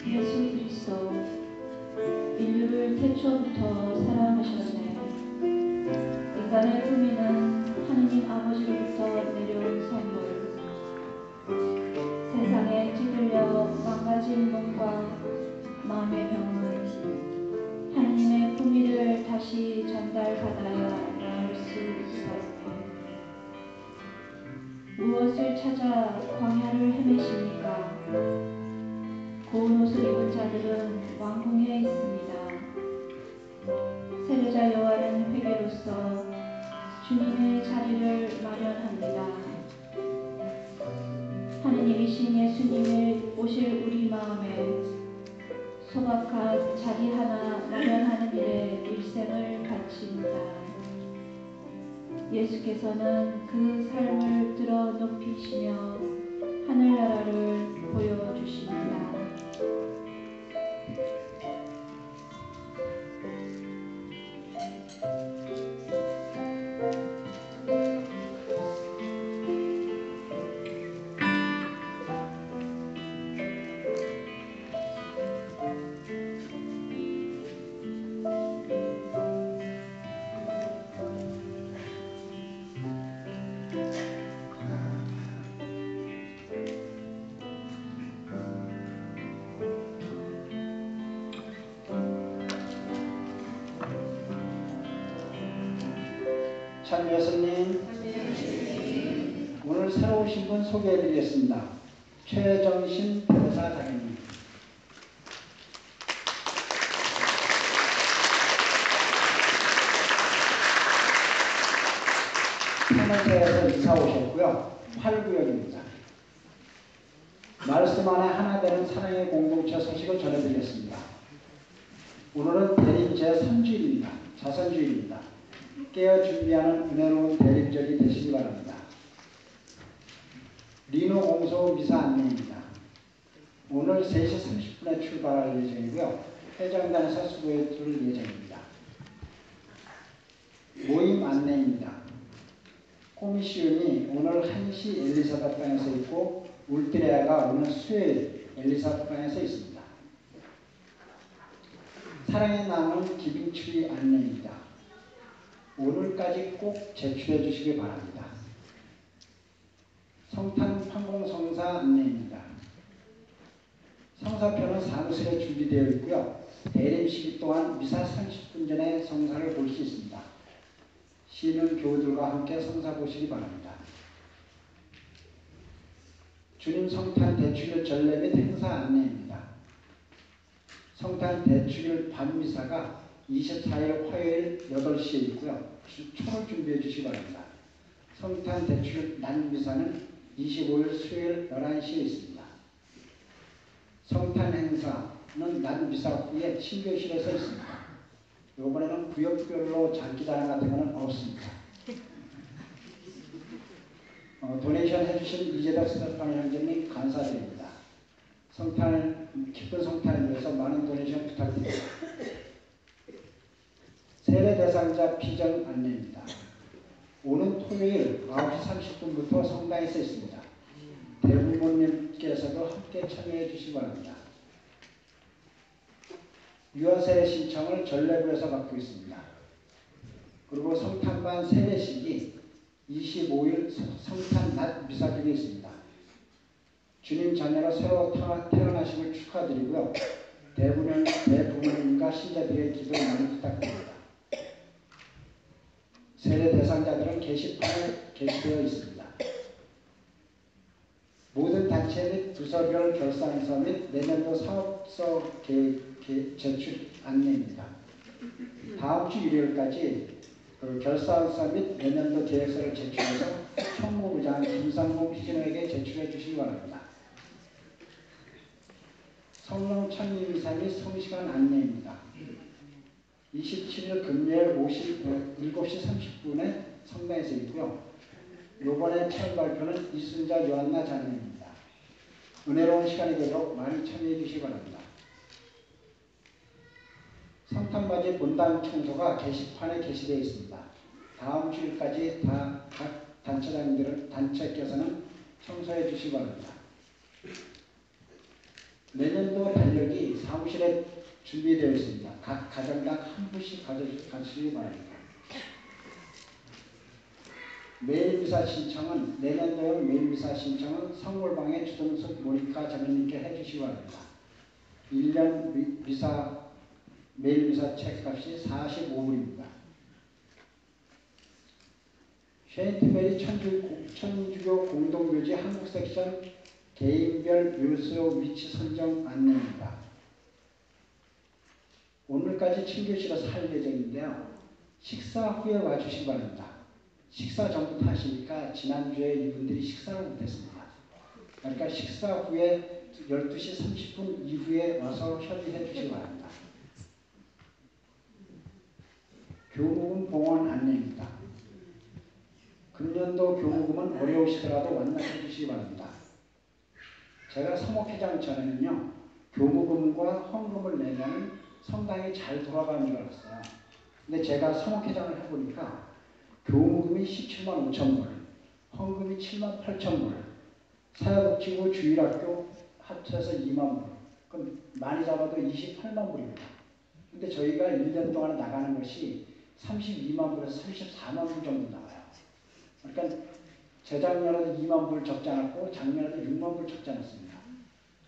예수 그리스도 인류를 태초부터 사랑하셨네. 인간의 품위는 하느님 아버지로부터 내려온 선물. 세상에 찌들려 망가진 몸과 마음의 병은 하느님의 품위를 다시 전달받아야 나을 수 있었네. 무엇을 찾아 광야를 헤매십니까? 고운 옷을 입은 자들은 왕궁에 있습니다. 세례자 요한은 회개로서 주님의 자리를 마련합니다. 하느님이신 예수님을 오실 우리 마음에 소박한 자리 하나 마련하는 일에 일생을 바칩니다. 예수께서는 그 삶을 들어 높이시며 하늘나라를 보여주십니다. 참 예수님, 오늘 새로 오신 분 소개해드리겠습니다. 최정신 변호사 장님. 하늘세에서 이사 오셨고요. 8구역입니다. 말씀 안에 하나 되는 사랑의 공동체 소식을 전해드리겠습니다. 오늘은 대림 제3주일입니다. 자선주일입니다. 깨어 준비하는 은혜로운 대림절이 되시기 바랍니다. 리노 공소 미사 안내입니다. 오늘 3시 30분에 출발할 예정이고요. 회장단에서 수고해 줄 예정입니다. 모임 안내입니다. 코미시움이 오늘 1시 엘리사벳방에서 있고 울트레아가 오늘 수요일 엘리사벳방에서 있습니다. 사랑의 나눔 기빙추리 안내입니다. 오늘까지 꼭 제출해 주시기 바랍니다. 성탄 판공성사 안내입니다. 성사표는 사무실에 준비되어 있고요. 대림 시기 또한 미사 30분 전에 성사를 볼 수 있습니다. 시는 교우들과 함께 성사 보시기 바랍니다. 주님 성탄 대축일 전례 및 행사 안내입니다. 성탄 대축일 밤미사가 24일 화요일 8시에 있고요. 초를 준비해 주시기 바랍니다. 성탄 대축일 낮미사는 25일 수요일 11시에 있습니다. 성탄 행사는 낮미사 후에 친교실에서 있습니다. 이번에는 구역별로 장기자랑 같은 것은 없습니다. 도네이션 해주신 이재덕 스테판 형제님 감사드립니다. 기쁜 성탄을 위해서 많은 도네이션 부탁드립니다. 세례 대상자 피정 안내입니다. 오는 토요일 9시 30분부터 성당에서 있습니다. 대부모님께서도 함께 참여해 주시기 바랍니다. 유아세례 신청을 전례부에서 받고 있습니다. 그리고 성탄반 세례식이 25일 성탄 낮 미사중에 있습니다. 주님 자녀로 새로 태어나심을 축하드리고요. 대부모님과 신자들의 기도를 많이 부탁드립니다. 세례 대상자들은 게시판에 게시되어 있습니다. 모든 단체 및 부서별 결산서 및 내년도 사업서 제출 안내입니다. 다음 주 일요일까지 결산서 및 내년도 계획서를 제출해서 총무부장 김상봉 피진호에게 제출해 주시기 바랍니다. 성령 천리미사 및 성시간 안내입니다. 27일 금요일 7시 30분에 성당에서 있고요. 이번에 처음 발표는 이순자 요한나 자매입니다. 은혜로운 시간이 되도록 많이 참여해 주시기 바랍니다. 성탄맞이 본당 청소가 게시판에 게시되어 있습니다. 다음 주일까지 각 단체께서는 청소해 주시기 바랍니다. 내년도 달력이 사무실에 준비되어 있습니다. 각 가정당 한 분씩 가져주시기 바랍니다. 매일미사 신청은 내년도용 매일미사 신청은 성골방의 주동숙 모니카 자매님께 해주시기 바랍니다. 1년 매일미사 책값이 45불입니다. 쉐인트메리 천주교 공동묘지 한국 섹션 개인별 묘소 위치 선정 안내입니다. 오늘까지 친교실에서 할 예정인데요. 식사 후에 와주시기 바랍니다. 식사 전부터 하시니까 지난주에 이분들이 식사를 못했습니다. 그러니까 식사 후에 12시 30분 이후에 와서 협의해 주시기 바랍니다. 교무금 봉헌 안내입니다. 금년도 교무금은 어려우시더라도 완납해 주시기 바랍니다. 제가 사목회장 전에는요. 교무금과 헌금을 내면 성당이 잘 돌아가는 줄 알았어요. 근데 제가 사목회장을 해보니까 교무금이 17만 5천 불, 헌금이 7만 8천 불, 사회복지부 주일학교 합쳐서 2만 불, 그럼 많이 잡아도 28만 불입니다. 근데 저희가 1년 동안 나가는 것이 32만 불에서 34만 불 정도 나와요. 그러니까 재작년에도 2만 불 적지 않았고 작년에도 6만 불 적지 않았습니다.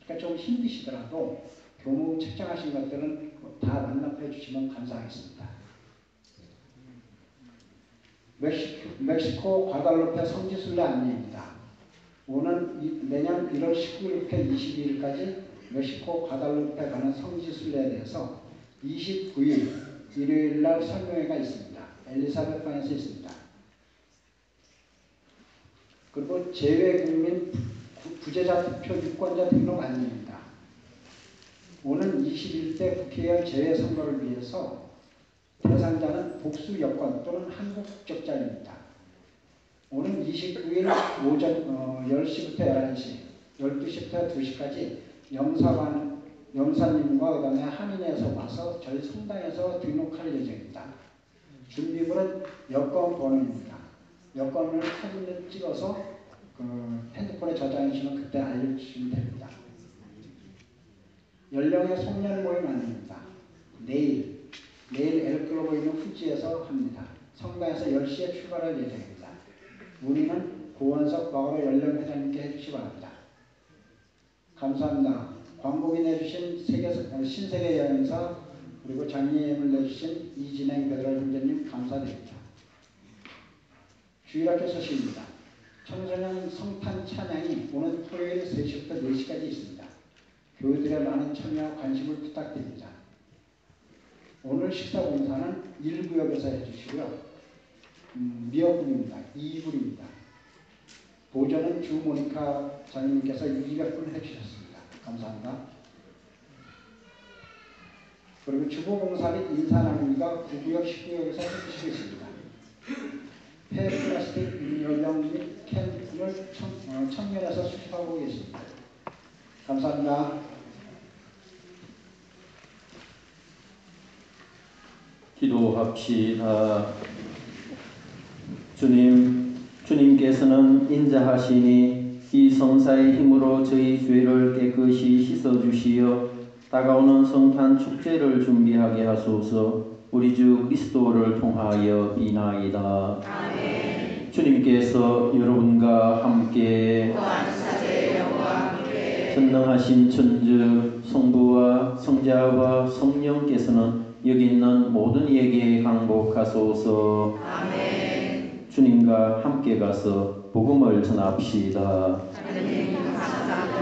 그러니까 좀 힘드시더라도 교무금 책정하신 것들은 다 완납해 주시면 감사하겠습니다. 멕시코 과달루페 성지순례 안내입니다. 내년 1월 19일부터 22일까지 멕시코 과달루페 가는 성지순례에 대해서 29일 일요일날 설명회가 있습니다. 엘리사벳방에서 있습니다. 그리고 재외국민 부재자 투표 유권자 등록 안내입니다. 오는 21대 국회의원 재외선거를 위해서 대상자는 복수 여권 또는 한국 국적자입니다. 오는 29일 오전 10시부터 11시, 12시부터 2시까지 영사님과 그다음에 한인에서 와서 저희 성당에서 등록할 예정입니다. 준비물은 여권 번호입니다. 여권을 사진을 찍어서 핸드폰에 저장해 주시면 그때 알려주시면 됩니다. 연령의 송년 모임 안내입니다. 내일 엘클로버 있는 후지에서 합니다. 성당에서 10시에 출발할 예정입니다. 문의는 고원석 바오로 연령회장님께 해주시기 바랍니다. 감사합니다. 광고인 해주신 신세계 여행사 그리고 장례임을 내주신 이진행 베드로 형제님 감사드립니다. 주일학교 소식입니다. 청소년 성탄 찬양이 오는 토요일 3시부터 4시까지 있습니다. 교우들의 많은 참여와 관심을 부탁드립니다. 오늘 식사 봉사는 1구역에서 해주시고요. 미역국입니다. 2불입니다. 보조는 주모니카 장님께서 200불 해주셨습니다. 감사합니다. 그리고 주보봉사 및 인사나누기가 9구역, 10구역에서 해주시겠습니다. 폐플라스틱 음료병 및 캔을 청년에서 수집하고 계십니다. 감사합니다. 기도합시다. 주님께서는 인자하시니 이 성사의 힘으로 저희 죄를 깨끗이 씻어주시어 다가오는 성탄 축제를 준비하게 하소서. 우리 주 그리스도를 통하여 비나이다. 아멘. 주님께서 여러분과 함께 전능하신 천주 성부와 성자와 성령께서는 여기 있는 모든 이에게 강복하소서. 아멘. 주님과 함께 가서 복음을 전합시다. 하나님 감사합니다.